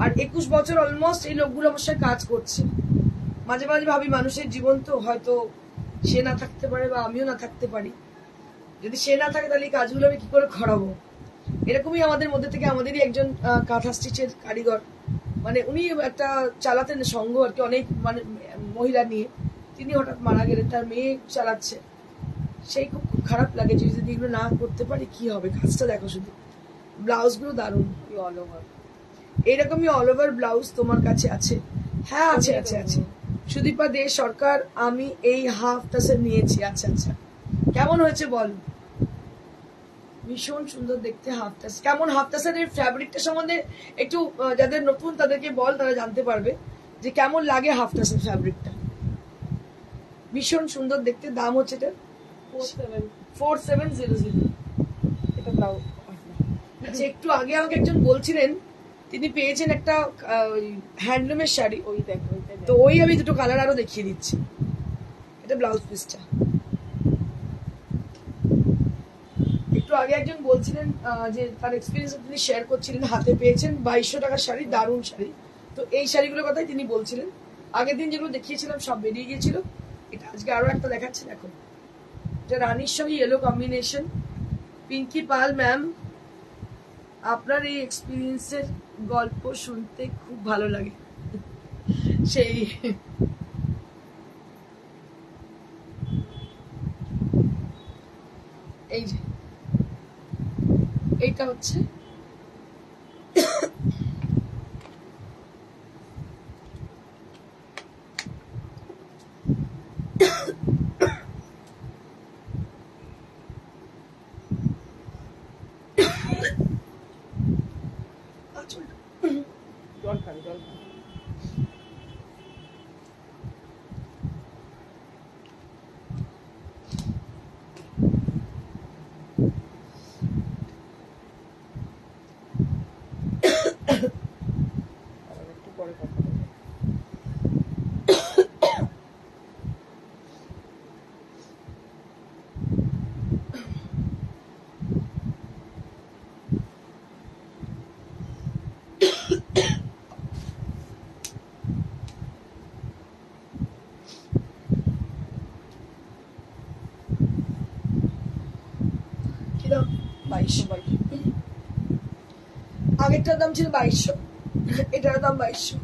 আর 21 বছর অলমোস্ট এই লোকগুলো আমার সাথে কাজ করছে। মাঝে মাঝে ভাবি মানুষের জীবন তো হয়তো সে না থাকতে পারে বা আমিও না থাকতে পারি, যদি সে না থাকে তাহলে এই কাজগুলো আমি কি করে করাবো। এরকমই আমাদের মধ্যে থেকে আমাদেরই একজন কাঁথা স্টিচের কারিগর, মানে উনি একটা চালাতেন সঙ্গ আর কি, অনেক মানে মহিলা নিয়ে, তিনি হঠাৎ মারা গেলেন, তার মেয়ে চালাচ্ছে। সেই খুব খুব খারাপ লাগে যে যদি এগুলো না করতে পারি কি হবে। কাজটা দেখো শুধু, ব্লাউজগুলো দারুণ, অল ওভার এইরকমই অল ওভার ব্লাউজ তোমার কাছে আছে? হ্যাঁ আছে আছে আছে। সুদীপা দে সরকার, আমি এই হাফ টাসের নিয়েছি। আচ্ছা আচ্ছা, কেমন হয়েছে বল? ভীষণ সুন্দর দেখতে হাফ টাস। কেমন হাফ টাসের এই ফ্যাব্রিকটা সম্বন্ধে একটু যাদের নতুন তাদেরকে বল, তারা জানতে পারবে যে কেমন লাগে হাফ টাসের ফ্যাব্রিকটা। ভীষণ সুন্দর দেখতে। দাম হচ্ছে এটা 4700। এটা ব্লাউজ। আচ্ছা, একটু আগে আমাকে একজন বলছিলেন তিনি পেয়েছেন একটা হ্যান্ডলুমের শাড়ি, ওই দেখো তো ওই আমি দুটো কালার আরো দেখিয়ে দিচ্ছি। এটা ব্লাউজ পিসটা। একটু আগে একজন বলছিলেন যে তার এক্সপিরিয়েন্স তিনি শেয়ার করছিলেন, হাতে পেয়েছেন 2200 টাকার শাড়ি, দারুণ শাড়ি। তো এই শাড়িগুলোর কথাই তিনি বলছিলেন। আগের দিন যেগুলো দেখিয়েছিলাম সব বেরিয়ে গিয়েছিল, এটা আজকে আরো একটা দেখাচ্ছি দেখো। এটা রানীর সঙ্গে ইয়েলো কম্বিনেশন। পিঙ্কি পাল ম্যাম, আপনার এই এক্সপিরিয়েন্সের গল্প শুনতে খুব ভালো লাগে। সেই এই যে এইটা হচ্ছে জল খান জল খান। একটু পরে কথা বলবো। কি দাম? 2200। আগেরটার দাম ছিল 2200, এটার দাম 2200।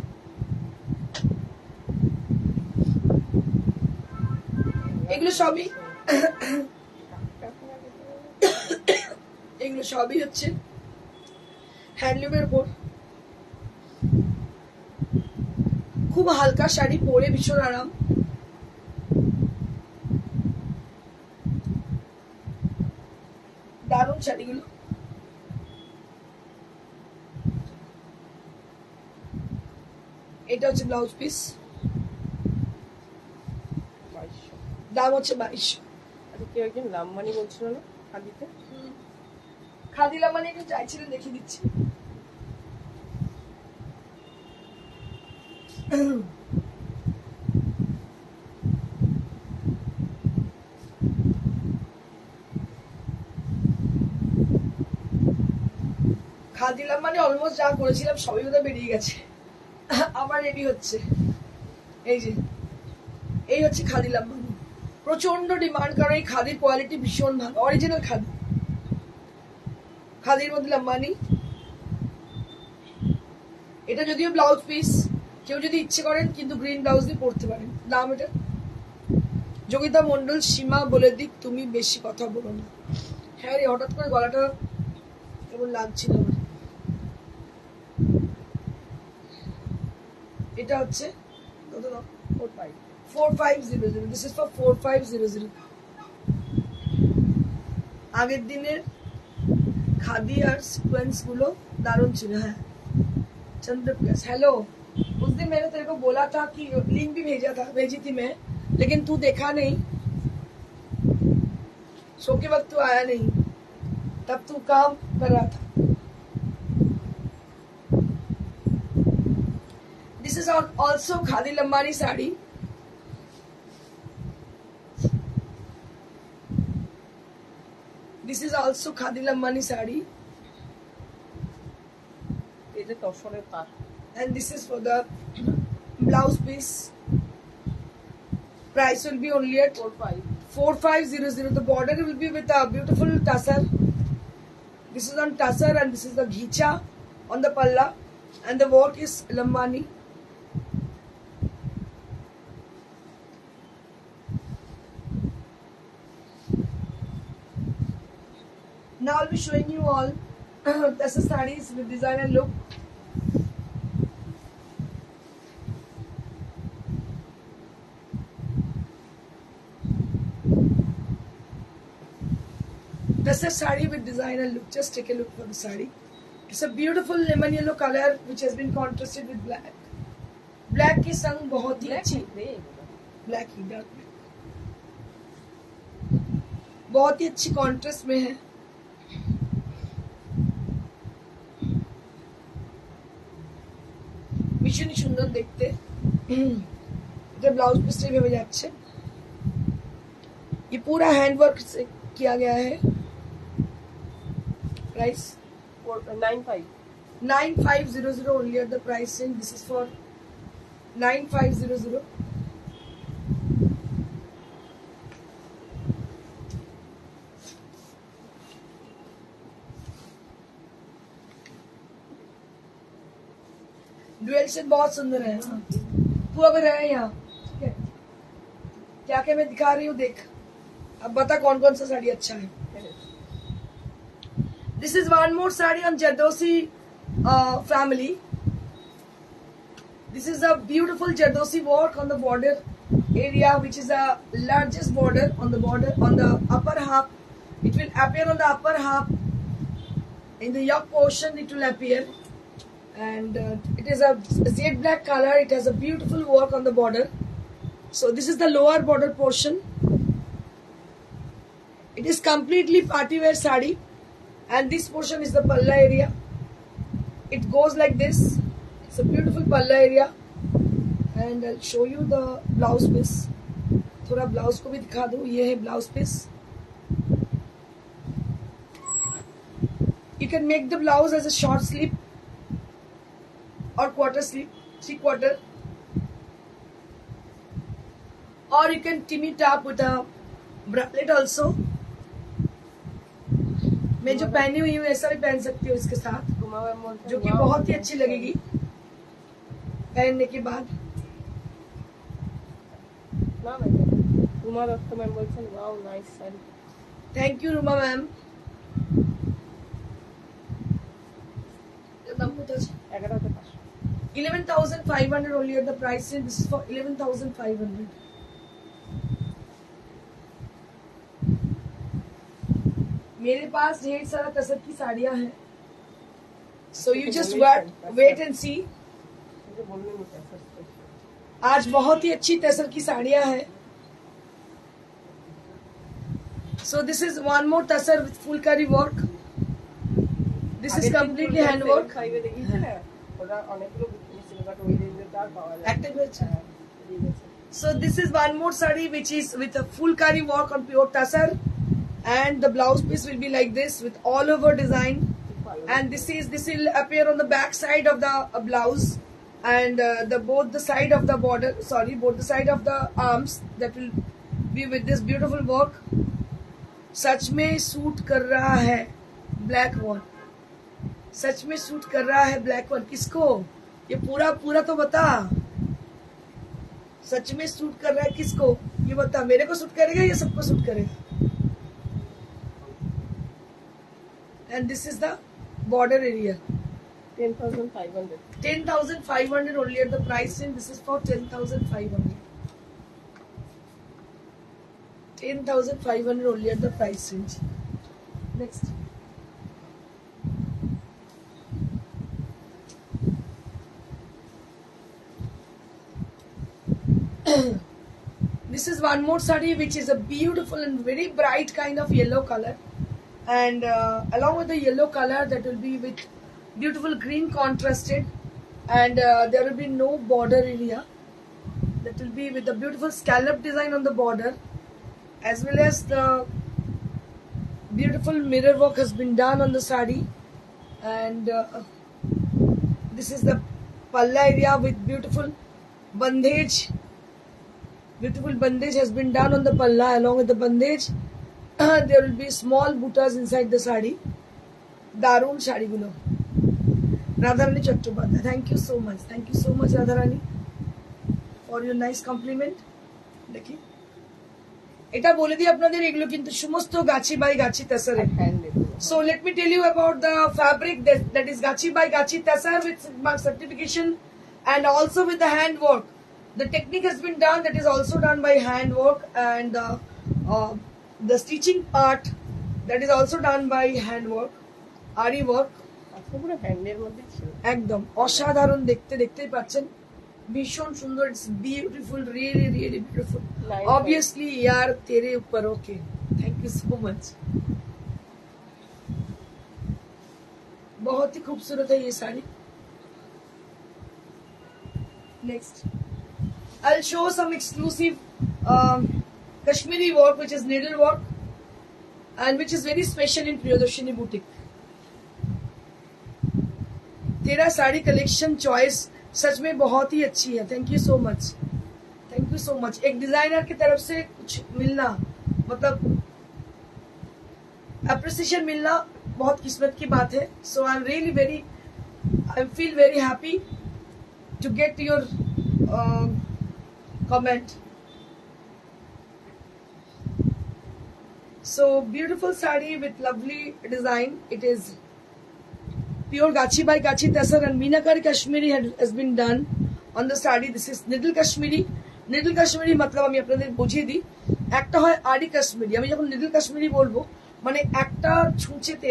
এগুলো সবই এগুলো সবই হচ্ছে হ্যান্ডলুমের উপর। খুব হালকা শাড়ি, পরে ভীষণ আরাম। দারুণ শাড়িগুলো। এটা হচ্ছে ব্লাউজ পিস, 2200। দাম হচ্ছে 2200। আচ্ছা, কেউ একজন লামমানি বলছিল না খাদিতে? খাদিলা মানে একটু চাইছিলেন, দেখিয়ে দিচ্ছি। খাদিলাম মানে অলমোস্ট যা করেছিলাম সবই বোধহয় বেরিয়ে গেছে, আবার রেডি হচ্ছে। এই যে এই হচ্ছে খাদিলাম মানে, প্রচন্ড ডিমান্ড, কারণ এই খাদির কোয়ালিটি ভীষণ ভালো, অরিজিনাল খাদি। খাদির মধ্যে লাম্বানি। এটা যদিও ব্লাউজ পিস, কেউ যদি ইচ্ছে করেন কিন্তু গ্রিন ব্লাউজ দিয়ে পরতে পারেন। দাম এটা। যোগিতা মন্ডল, সীমা বলে দিক তুমি বেশি কথা বলো না। হ্যাঁ রে, হঠাৎ করে গলাটা কেমন লাগছিল আমার। এটা হচ্ছে কত দাম? 4500। This is for 4500। আগের দিনের खादी और सीक्वेंस गुलो दारुण ছিল। হ্যাঁ चंद्र प्लस, हेलो। उस दिन मैंने तेरे को बोला था कि लिंक भी भेजी थी मैं, लेकिन तू देखा नहीं। शो के वक्त तू आया नहीं, तब तू काम कर रहा था। This is also Khadi Lambani sari. This is also Khadi Lambani sari. And this is for the blouse piece. Price will be only at 4500. The border will be with a beautiful tassar. This is on tassar and this is the ghicha on the palla, and the work is Lambani. Now I'll be showing you all tassar sarees with designer look. Tassar sari with designer look. Just take a look for the sari. It's a beautiful lemon yellow color which has been contrasted with black. Black की संग बहुत ही अच्छी. Black ही dark black. बहुत ही अच्छी contrast में है. ভীষণই সুন্দর দেখতে. এটা ब्लाउज पीस भी भेजा अच्छे. ये पूरा हैंडवर्क से किया गया है. Price 9500 only at the price range. This is for 9500. Dual set बहुत सुंदर है. तू अगर है यहाँ, ठीक है, क्या क्या मैं दिखा रही हूँ देख. अब बता कौन कौन सा साड़ी अच्छा है. This is one more sari on Jardosi family. This is a beautiful Jardosi work on the border area, which is the largest border on the upper half. It will appear on the upper half. In the yoke portion, it will appear, and it is a jet black color. It has a beautiful work on the border. So this is the lower border portion. It is completely party wear sari. And this portion is the palla area. It goes like this. It's a beautiful palla area. And I'll show you the blouse piece. थोड़ा blouse को भी दिखा दूँ. ये है blouse piece. You can make the blouse as a short sleeve or quarter sleeve, 3/4. Or you can trim it up with a bralette also. मैं जो पहनी हुई हूँ ऐसा भी पहन सकती हूँ इसके साथ, जो कि बहुत ही अच्छी लगेगी पहनने के बाद. Thank you Ruma ma'am. 11,500 only at the price range. This is for 11,500. मेरे पास ढेर सारा तसर की साड़ियां हैं. So you just wait and see. आज बहुत ही अच्छी तसर की साड़ियां हैं. So this is one more tasar with full curry work. This is completely hand work. So this is one more sari which is with a full curry work on pure tasar, and the blouse piece will be like this with all over design. And this will appear on the back side of the blouse, and both the side of the border, both the side of the arms, that will be with this beautiful work. सच में suit कर रहा है black one. सच में suit कर रहा है black one. किसको? ये पूरा तो बता. सच में सूट कर रहा है किसको ये बता. मेरे को सूट करेगा या सबको सूट करेगा? And this is the border area. 10,500. 10,500 only at the price range. This is for 10,500. 10,500 only at the price range. Next. This is one more sari which is a beautiful and very bright kind of yellow color, and along with the yellow color, that will be with beautiful green contrasted, and there will be no border area. That will be with the beautiful scallop design on the border, as well as the beautiful mirror work has been done on the sari. And this is the palla area with beautiful bandage. Beautiful bandage has been done on the palla. Along with the bandage, there will be small buttas inside the sari. Darun shari gulo. Radharani Chattopadhyay, thank you so much. Thank you so much, Radharani, for your nice compliment. দেখি এটা বলে দিই আপনাদের, এগুলো কিন্তু সমস্ত গাছি by Gachhi তাসারে। So let me tell you about the fabric that is Gachi by Gachi Tasar with mark certification, and also with the hand work. The technique has been done, that is also done by hand work, and the stitching part, that is also done by hand work, ari work. পুরো হ্যান্ডের মধ্যে ছিল, একদম অসাধারণ দেখতে, দেখতেই পাচ্ছেন ভীষণ সুন্দর। It's beautiful, really really beautiful. Obviously यार तेरे ऊपर okay, thank you so much. बहुत ही खूबसूरत है ये sari. Next I'll show some exclusive Kashmiri work, which is needle work and which is very special in Priyadarshini boutique. तेरा साड़ी कलेक्शन चॉइस सच में बहुत ही अच्छी है, thank you so much, thank you so much. एक डिजाइनर की तरफ से कुछ मिलना, मतलब अप्रिसिएशन मिलना बहुत किस्मत की बात है। So I am really very, I feel very happy to get your comment. So beautiful sari with lovely design. It is pure Gachi by Gachi Tasar, and Meenakari Kashmiri has been done on the sari. This is needle Kashmiri. Needle Kashmiri मतलब আমি আপনাদের বুঝিয়ে দিই, একটা হয় আরি কাশ্মীরি। আমি যখন needle কাশ্মীরি বলবো মানে একটা ছুঁচেতে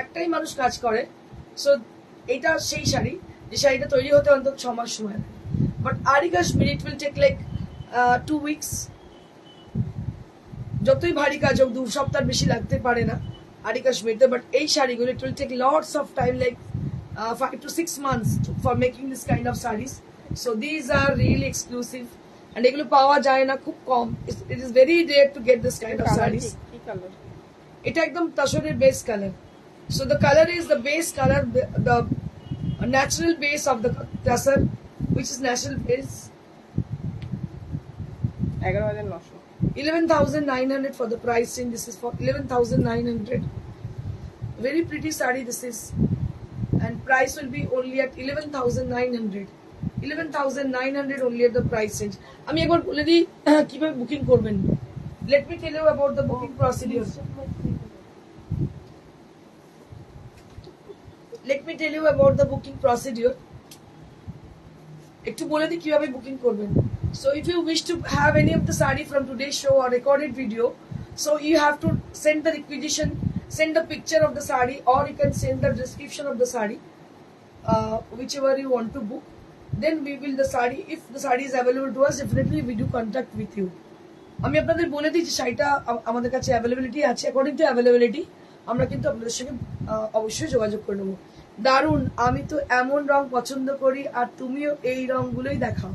একটাই মানুষ কাজ করে। সো এটা সেই শাড়ি, যে শাড়িটা তৈরি হতে অন্তত 6 মাস সময় লাগে। But aari Kashmiri it will take like 2 weeks। যতই ভারী কাজ হোক 2 সপ্তাহ বেশি লাগতে পারে না আরি কাশ্মীরিতে, বাট এই শাড়িগুলো it will take lots of time, like 5 to 6 months for making this kind of saris. So these are really exclusive, and এগুলো পাওয়া যায় না, খুব কম। It is very rare to get this kind of saris. এটা একদম তসরের base colour. So the colour is the base colour, the natural base of the tussar, which is natural base. 11,900 for the price range. This is for 11,900. Very pretty sari this is, and price will be only at 11,900. 11,900 only at the price range. আমি একবার বলে দিই কিভাবে booking করবেন। Let me tell you about the booking procedure. Let me tell you about the booking procedure. একটু বলে দিই কিভাবে বুকিং করবেন। So if you wish to have any of the sari from today's show or recorded video, so you have to send the requisition, send a picture of the sari, or you can send the description of the sari, whichever you want to book. Then we will the sari, if the sari is available to us, definitely we do contact with you. আমি আপনাদের বলে দিই যে শাড়িটা আমাদের কাছে availability আছে, according to availability আমরা কিন্তু আপনাদের সঙ্গে অবশ্যই যোগাযোগ করে নেবো। দারুন, আমি তো এমন রং পছন্দ করি, আর তুমিও এই রংগুলোই দেখাও।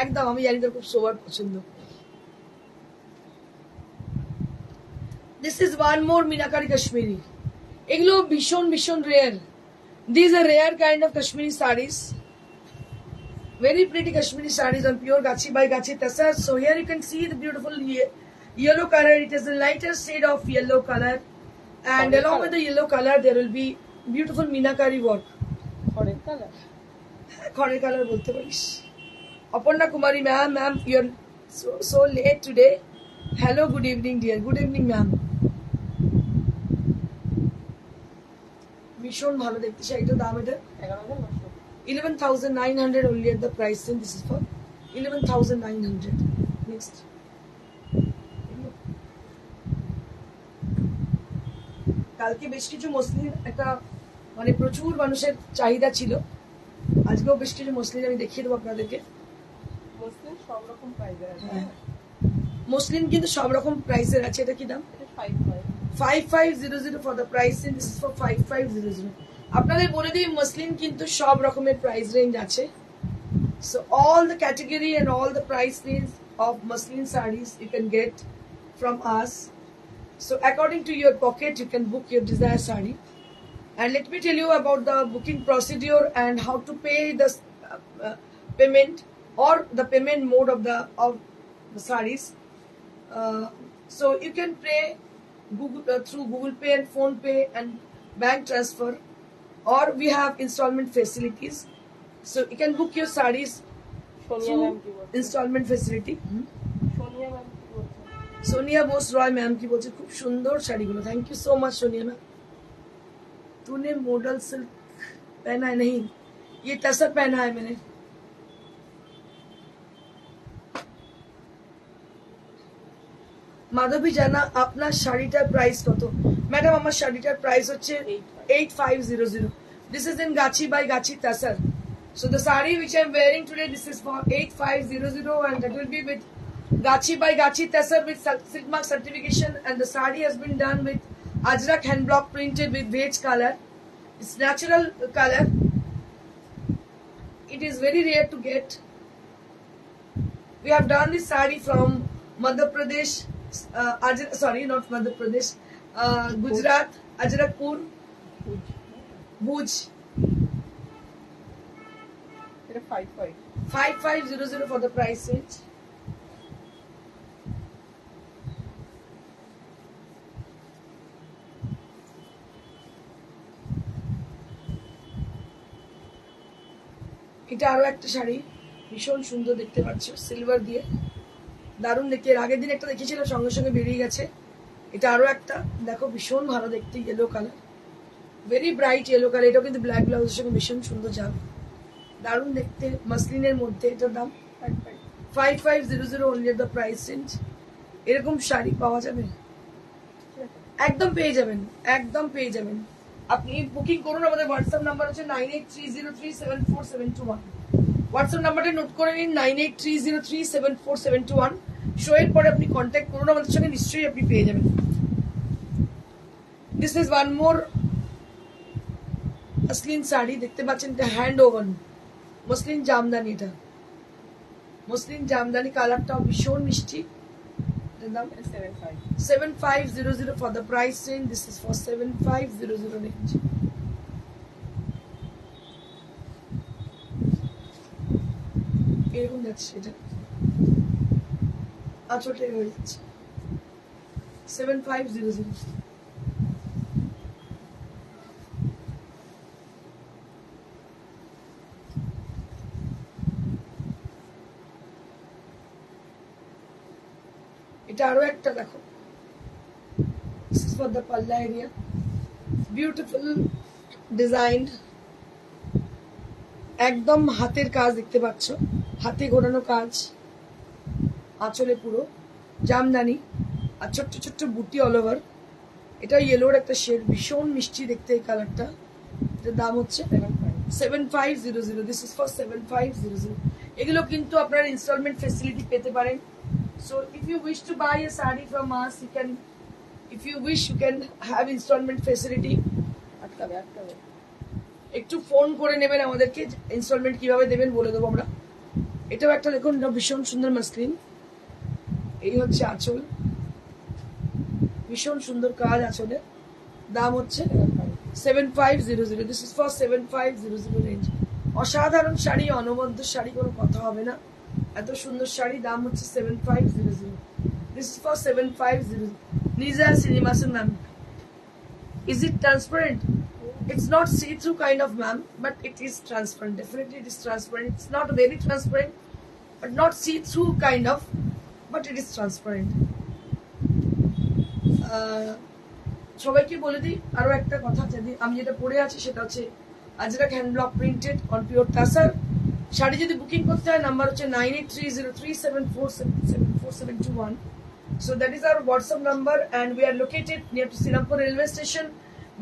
একদম, আমি জানি তোর খুব সোবার পছন্দ। This is one more meenakari Kashmiri. এগুলো ভীষণ ভীষণ rare. This are rare kind of Kashmiri saris, very pretty Kashmiri sarees on pure Gachi by Gachi Tasar. So here you can see the beautiful yellow color. It is the lighter shade of yellow color, and along with the yellow color there will be beautiful Meenakari work. Khore color bolte parish. Aparna Kumari ma'am, you are so late today. Hello, good evening dear. Good evening ma'am. ভীষণ ভালো দেখতে শাড়িটার দাম এটা 11,900 only at the price, and this is for 11,900. Next. কালকে বেশ কিছু muslin একটা মানে প্রচুর মানুষের চাহিদা ছিল, আজকেও বেশ কিছু মসলিন আমি দেখিয়ে দেবো আপনাদেরকে। মসলিন সব রকম প্রাইসের আছে। মসলিন কিন্তু সব রকম প্রাইসের আছে। এটা কি দাম? 5500 for the price, and this is for 5500. আপনাদের বলে দিই মসলিন কিন্তু সব রকমের প্রাইস রেঞ্জ আছে। So all the category and all the price range of muslin sarees you can get from us. So according to your pocket you can book your desired saree. And let me tell you about the booking procedure and how to pay the payment or the payment mode of the sarees. So you can pay through Google Pay and Phone Pay and bank transfer, or we have installment facilities. So you can book your sarees Sonia ma'am কি through বলছে? installment facility. Sonia ma'am কি বলছে? Sonia Bose Roy ma'am की बोलছে খুব সুন্দর শাড়িগুলো। Thank you so much Sonia ma'am. तूने model silk पहना है? नहीं, ये टसर पहना है मैंने। মাধবী জানা আপনার শাড়িটার প্রাইস কত? ম্যাডাম আমার শাড়িটার প্রাইস হচ্ছে 8500। This is in Gachi by Gachi Tasar. So the saree which I am wearing today, this is for 8500 and that will be with Gachi by Gachi Tasar with silk mark certification, and the saree has been done with Ajrak hand block printed with beige color. It's natural color. It is very rare to get. We have done this saree from Madhya Pradesh, sorry, not Madhya Pradesh, Gujarat, Ajrakpur, Bhuj. এটা 55 5500 for the price range. এটা আরো একটা শাড়ি, ভীষণ সুন্দর দেখতে পাচ্ছ, silver দিয়ে দারুণ দেখতে। এর আগের দিন একটা দেখেছিলাম, সঙ্গে সঙ্গে বেরিয়ে গেছে। এটা আরো একটা দেখো, ভীষণ ভালো দেখতে, yellow colour, very bright yellow colour. এটাও কিন্তু ব্ল্যাক ব্লাউজের সঙ্গে ভীষণ সুন্দর যাবে, দারুণ দেখতে, মাসলিনের মধ্যে। এটার দাম 5500 only at the price range. এরকম শাড়ি পাওয়া যাবে, একদম পেয়ে যাবেন, একদম পেয়ে যাবেন। আপনি বুকিং করুন, আমাদের হোয়াটসঅ্যাপ নাম্বার হচ্ছে 9830374721। হোয়াটসঅ্যাপ নাম্বারটা নোট করে নিন, 9830374721। শো এর পরে আপনি কন্ট্যাক্ট করুন আমাদের সঙ্গে, নিশ্চয়ই আপনি পেয়ে যাবেন। This is one more muslin sari, দেখতে পাচ্ছেন, এটা হ্যান্ড ওভান মসলিন জামদানি। এটা মসলিন জামদানি, কালারটাও ভীষণ মিষ্টি। দাম 7500 for the price range. This is for 7500 range. এরকম যাচ্ছে, এটা আঁচলটা হয়ে যাচ্ছে 7500। এটা আরো একটা দেখো, this is for the palla area, beautiful designed, একদম হাতের কাজ দেখতে পাচ্ছ, হাতে ঘোরানো কাজ, আঁচলে পুরো জামদানি আর ছোট্ট ছোট্ট বুটি অল ওভার। এটা ইয়েলোর একটা শেড, ভীষণ মিষ্টি দেখতে এই কালারটা। এটার দাম হচ্ছে 7500। This is for 7500। এগুলো কিন্তু আপনারা ইনস্টলমেন্ট ফেসিলিটি পেতে পারেন। So if you wish to buy a saree from us, you can, if you wish, you can have installment facility. একটু ফোন করে নেবেন আমাদেরকে, ইনস্টলমেন্ট কিভাবে দেবেন বলে দেবো আমরা। এটাও একটা দেখুন, এটা ভীষণ সুন্দর মাসলিন। এই হচ্ছে আঁচল, ভীষণ সুন্দর কাজ আঁচলে। দাম হচ্ছে 7500। This is for 7500 range. অসাধারণ শাড়ি, অনবদ্য শাড়ি, কোনো কথা হবে না, এত সুন্দর শাড়ি। দাম হচ্ছে 7500। This is for 7500। নিজা সিনেমাসের ma'am, is it transparent? It's not see-through kind of, ma'am, but it is transparent. Definitely it is transparent. It's not very transparent, but not see-through kind of, but it is transparent. সবাইকে বলে দিই আরো একটা কথা, যদি আমি যেটা পড়ে আছি সেটা হচ্ছে Ajrak hand block printed on pure tussar sari. যদি বুকিং করতে হয়, নাম্বার হচ্ছে 9830374771। So that is our WhatsApp number, and we are located near to Srinampur railway station,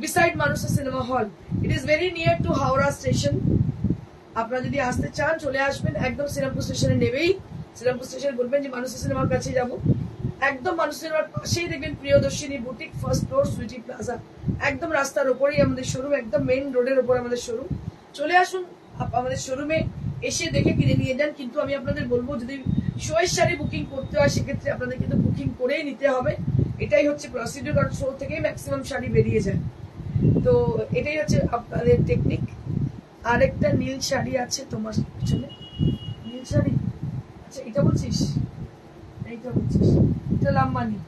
beside Manusha Cinema Hall. It is very near to Howrah station. আপনারা যদি আসতে চান চলে আসবেন, একদম শ্রীরামপুর স্টেশনে নেবেই, শ্রীরামপুর স্টেশনে বলবেন যে মানুষের সিনেমার কাছে যাব, একদম মানুষের পাশেই দেখবেন Priyadarshini boutique, first floor, Sweety Plaza, একদম রাস্তার ওপরেই আমাদের শোরুম, একদম মেইন রোডের ওপর আমাদের শোরুম। চলে আসুন আমাদের শোরুমে, এসে দেখে কিনে নিয়ে যান। কিন্তু আমি আপনাদের বলবো, যদি শোয়ের শাড়ি বুকিং করতে হয় সেক্ষেত্রে আপনাদের কিন্তু বুকিং করেই নিতে হবে। এটাই হচ্ছে প্রসিডিউর, কারণ শো থেকেই ম্যাক্সিমাম শাড়ি বেরিয়ে যায়। তো এটাই হচ্ছে আপনাদের টেকনিক। আরেকটা নীল শাড়ি আছে তোমার পিছনে, নীল শাড়ি, আচ্ছা এটা বলছিস, এইটা বলছিস, এটা লাম্বানি,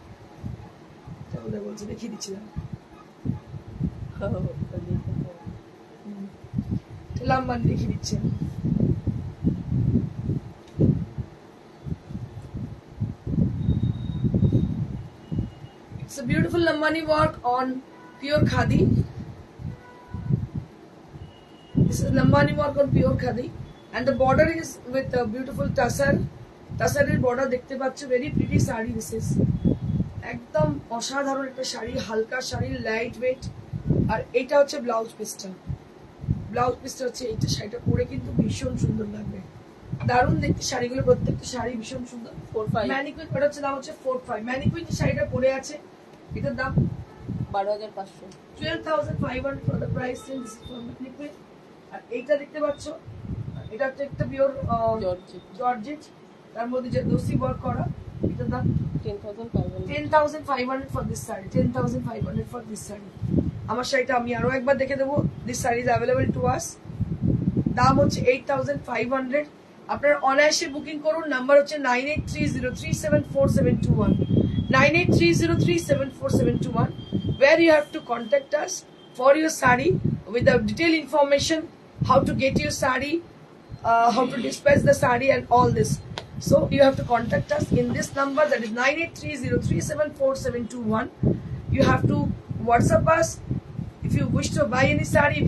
এটা ওদের বলছে, দেখিয়ে দিচ্ছিলাম, এটা লাম্বানি দেখিয়ে দিচ্ছে। It's a beautiful Lambani work on pure khadi. This is Lambani work on pure khadi, and the border is with a beautiful tassar. Tassarer border দেখতে পাচ্ছ, very pretty sari this is. একদম অসাধারণ একটা শাড়ি, হালকা শাড়ি, লাইট ওয়েট। আর এটা হচ্ছে blouse পিসটা, blouse পিসটা হচ্ছে এইটা। শাড়িটা পরে কিন্তু ভীষণ সুন্দর লাগবে, দারুণ দেখতে শাড়িগুলো, প্রত্যেকটা শাড়ি ভীষণ সুন্দর। 4-5 ম্যানিকুইন, এটা হচ্ছে দাম হচ্ছে 4-5। ম্যানিকুইন যে শাড়িটা পরে আছে এটার দাম 12,500। 12,500 for the price since for mannequin. আর এইটা দেখতে পাচ্ছ, এটা হচ্ছে একটা পিওর জর্জেট, তার মধ্যে যে দোসি ওয়ার্ক করা, এটার দাম 10,500 for this sari, 10,500 for this sari. আমার শাড়িটা আমি আরো একবার দেখে দেবো। This sari is available to us, দাম হচ্ছে 8,500। আপনার অনায়াসে বুকিং করুন। নাম্বার হচ্ছে 9830374721, 9830374721, where you have to contact us for your sari with the detailed information, how to get your sari, how to dispatch the sari and all this. So you have to contact us in this number, that is 9830374721. You have to WhatsApp us. If you wish to buy any sari,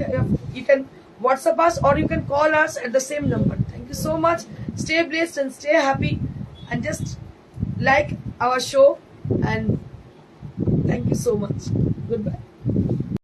you can WhatsApp us or you can call us at the same number. Thank you so much. Stay blessed and stay happy, and just like our show, and thank you so much. Goodbye.